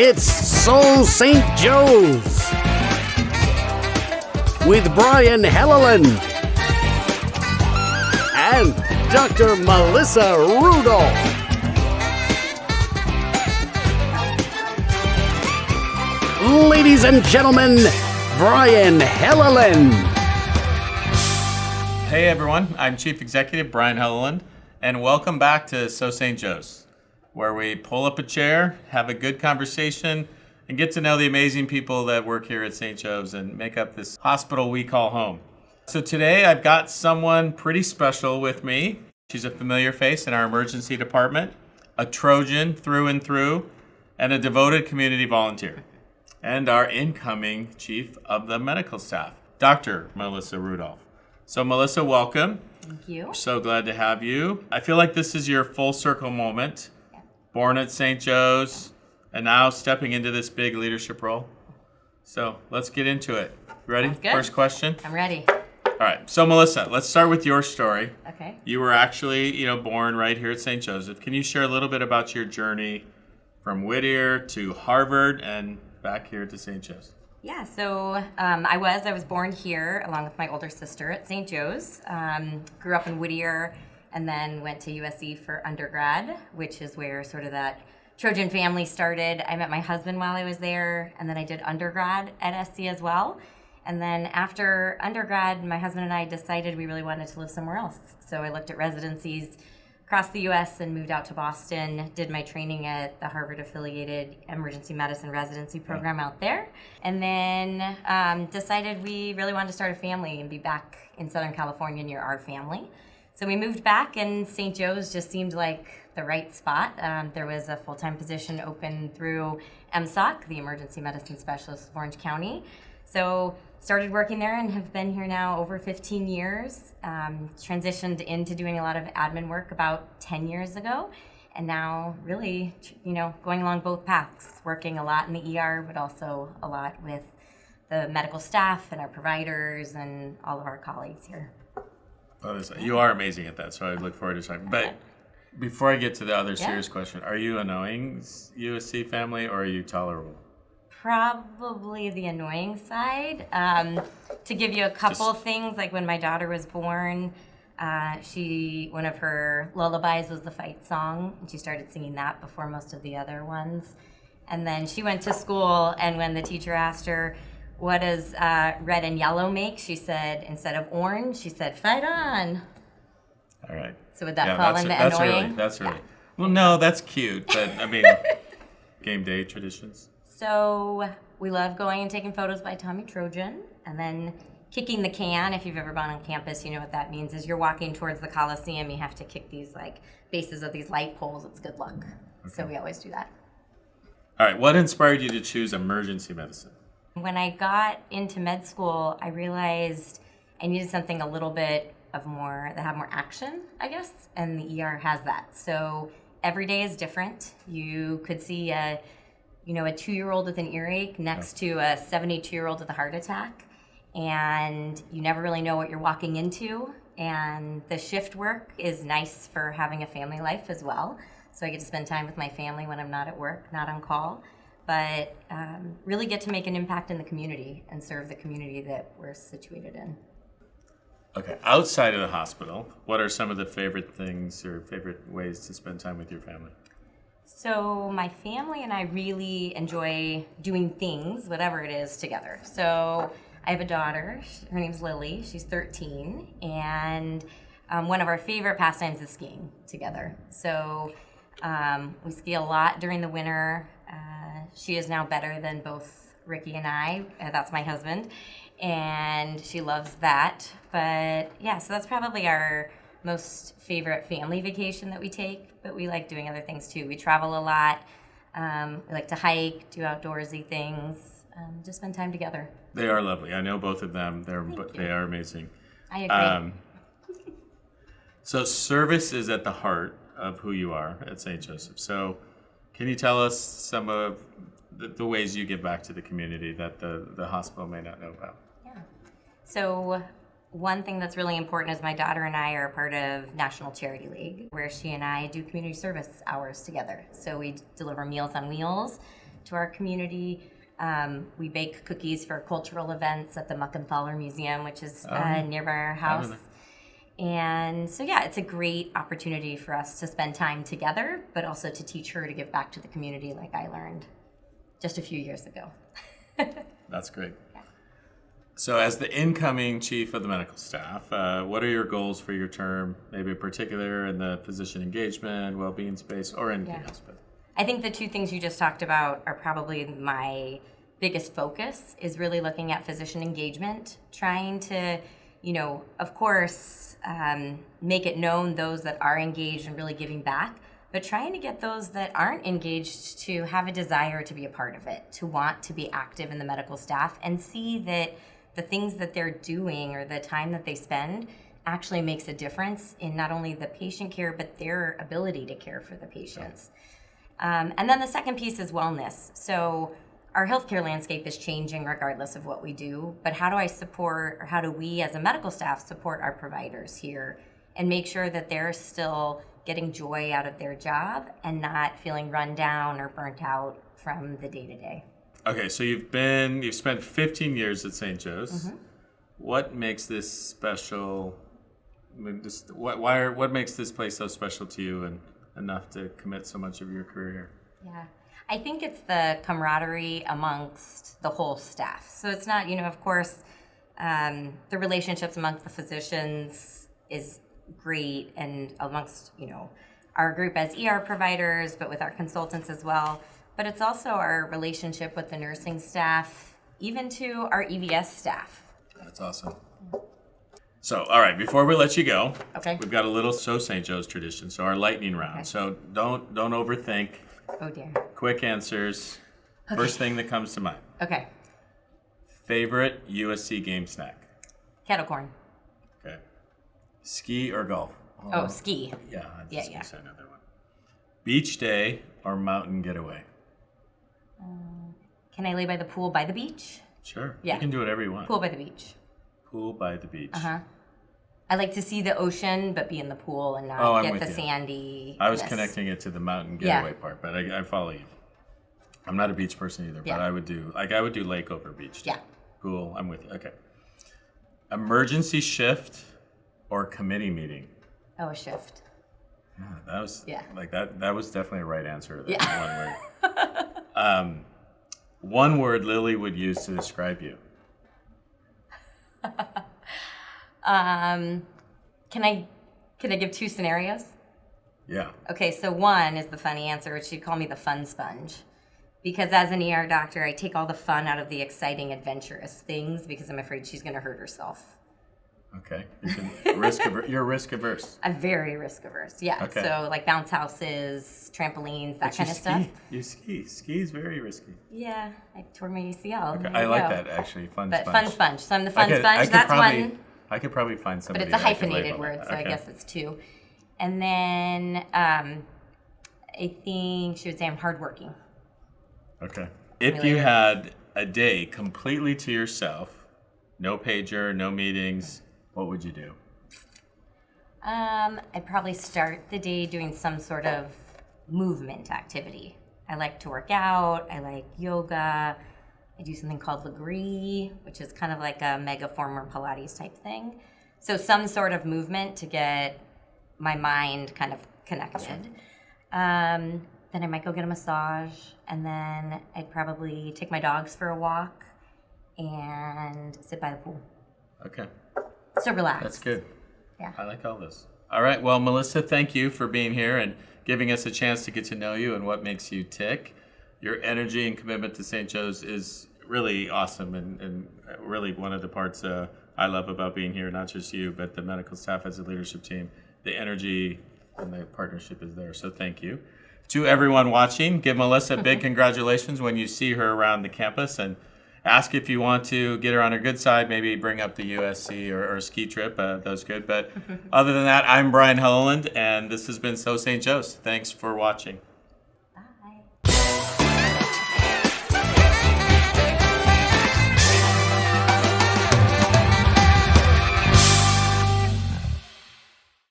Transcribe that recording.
It's Soul St. Joe's with Brian Helleland and Dr. Melissa Rudolph. Ladies and gentlemen, Brian Helleland. Hey everyone, I'm Chief Executive Brian Helleland, and welcome back to So St. Joe's, where we pull up a chair, have a good conversation, and get to know the amazing people that work here at St. Joe's and make up this hospital we call home. So today I've got someone pretty special with me. She's a familiar face in our emergency department, a Trojan through and through, and a devoted community volunteer, and our incoming chief of the medical staff, Dr. Melissa Rudolph. So Melissa, welcome. Thank you. We're so glad to have you. I feel like this is your full circle moment. Yeah. Born at St. Joe's and now stepping into this big leadership role. So let's get into it. You ready? Sounds good. First question? I'm ready. All right. So Melissa, let's start with your story. Okay. You were actually, born right here at St. Joseph. Can you share a little bit about your journey from Whittier to Harvard and back here to St. Joe's? Yeah, so I was born here along with my older sister at St. Joe's. Grew up in Whittier and then went to USC for undergrad, which is where sort of that Trojan family started. I met my husband while I was there, and then I did undergrad at SC as well. And then after undergrad, my husband and I decided we really wanted to live somewhere else. So I looked at residencies across the U.S. and moved out to Boston, did my training at the Harvard-affiliated emergency medicine residency program out there, and then decided we really wanted to start a family and be back in Southern California near our family. So we moved back, and St. Joe's just seemed like the right spot. There was a full-time position open through MSOC, the Emergency Medicine Specialist of Orange County. So started working there and have been here now over 15 years. Transitioned into doing a lot of admin work about 10 years ago. And now really, going along both paths, working a lot in the ER, but also a lot with the medical staff and our providers and all of our colleagues here. You are amazing at that, so I look forward to talking. But before I get to the other serious question, are you annoying USC family or are you tolerable? Probably the annoying side. To give you a couple things, like when my daughter was born, one of her lullabies was the fight song, and she started singing that before most of the other ones. And then she went to school, and when the teacher asked her, what does red and yellow make? She said, instead of orange, she said, fight on. All right. So would that fall into annoying? That's early. Well, no, that's cute, but I mean, game day traditions. So we love going and taking photos by Tommy Trojan, and then kicking the can. If you've ever been on campus, you know what that means. Is you're walking towards the Coliseum, you have to kick these bases of these light poles. It's good luck. Okay. So we always do that. All right. What inspired you to choose emergency medicine? When I got into med school, I realized I needed something a little bit that had more action, I guess, and the ER has that. So every day is different. You could see a 2-year-old with an earache next to a 72-year-old with a heart attack, and you never really know what you're walking into. And the shift work is nice for having a family life as well. So I get to spend time with my family when I'm not at work, not on call, but really get to make an impact in the community and serve the community that we're situated in. Okay, outside of the hospital, what are some of the favorite things or favorite ways to spend time with your family? So my family and I really enjoy doing things, whatever it is, together. So I have a daughter. Her name's Lily. She's 13. And one of our favorite pastimes is skiing together. So we ski a lot during the winter. She is now better than both Ricky and I. That's my husband. And she loves that. But yeah, so that's probably our most favorite family vacation that we take, but we like doing other things too. We travel a lot. We like to hike, do outdoorsy things, just spend time together. They are lovely. I know both of them. They are amazing. I agree. So service is at the heart of who you are at St. Joseph. So can you tell us some of the ways you give back to the community that the hospital may not know about? Yeah. So one thing that's really important is my daughter and I are a part of National Charity League, where she and I do community service hours together. So we deliver Meals on Wheels to our community. We bake cookies for cultural events at the Muckenthaler Museum, which is nearby our house. And so, yeah, it's a great opportunity for us to spend time together, but also to teach her to give back to the community like I learned just a few years ago. That's great. Yeah. So as the incoming chief of the medical staff, what are your goals for your term, maybe in particular in the physician engagement, well-being space, or anything else? But I think the two things you just talked about are probably my biggest focus, is really looking at physician engagement, trying to, of course, make it known those that are engaged and really giving back, but trying to get those that aren't engaged to have a desire to be a part of it, to want to be active in the medical staff and see that the things that they're doing or the time that they spend actually makes a difference in not only the patient care, but their ability to care for the patients. And then the second piece is wellness. So our healthcare landscape is changing regardless of what we do, but how do we as a medical staff support our providers here and make sure that they're still getting joy out of their job and not feeling run down or burnt out from the day-to-day? Okay, so you've spent 15 years at St. Joe's. Mm-hmm. What makes this special? What makes this place so special to you and enough to commit so much of your career here? Yeah, I think it's the camaraderie amongst the whole staff. So it's not, of course, the relationships amongst the physicians is great, and amongst, our group as ER providers, but with our consultants as well. But it's also our relationship with the nursing staff, even to our EVS staff. That's awesome. So, all right, before we let you go, we've got a little St. Joe's tradition, so our lightning round. Okay. So don't overthink. Oh, dear. Quick answers. Okay. First thing that comes to mind. Okay. Favorite USC game snack? Kettle corn. Okay. Ski or golf? Oh, ski. Yeah, I just gonna say another one. Beach day or mountain getaway? Can I lay by the pool by the beach? Sure. Yeah. You can do whatever you want. Pool by the beach. Pool by the beach. Uh-huh. I like to see the ocean, but be in the pool and not get the sandy. I was connecting it to the mountain getaway part, but I follow you. I'm not a beach person either, but I would do lake over beach. Yeah. Cool. I'm with you. Okay. Emergency shift or committee meeting? Oh, a shift. Yeah, that was that was definitely a right answer. One word. One word Lily would use to describe you. Can I give two scenarios? Yeah. Okay, so one is the funny answer, which she'd call me the fun sponge. Because as an ER doctor, I take all the fun out of the exciting, adventurous things because I'm afraid she's going to hurt herself. Okay. You're risk averse. I'm very risk averse, yeah. Okay. So like bounce houses, trampolines, that kind of stuff. You ski. Ski is very risky. Yeah, I tore my ACL. Okay. I like that, actually. Fun sponge. Fun sponge. So I'm the fun sponge. That's one. I could probably find somebody. But it's a hyphenated word, so I guess it's two. And then I think she would say I'm hardworking. Okay. If you had a day completely to yourself, no pager, no meetings, what would you do? I'd probably start the day doing some sort of movement activity. I like to work out. I like yoga. I do something called Legree, which is kind of like a mega former Pilates type thing. So some sort of movement to get my mind kind of connected. Then I might go get a massage, and then I'd probably take my dogs for a walk and sit by the pool. Okay. So relax. That's good. Yeah. I like all this. All right. Well, Melissa, thank you for being here and giving us a chance to get to know you and what makes you tick. Your energy and commitment to St. Joe's is really awesome and really one of the parts I love about being here, not just you, but the medical staff as a leadership team. The energy and the partnership is there. So thank you. To everyone watching, give Melissa a big congratulations when you see her around the campus, and ask if you want to get her on her good side, maybe bring up the USC or a ski trip. That's good. But other than that, I'm Brian Helleland, and this has been So St. Joe's. Thanks for watching.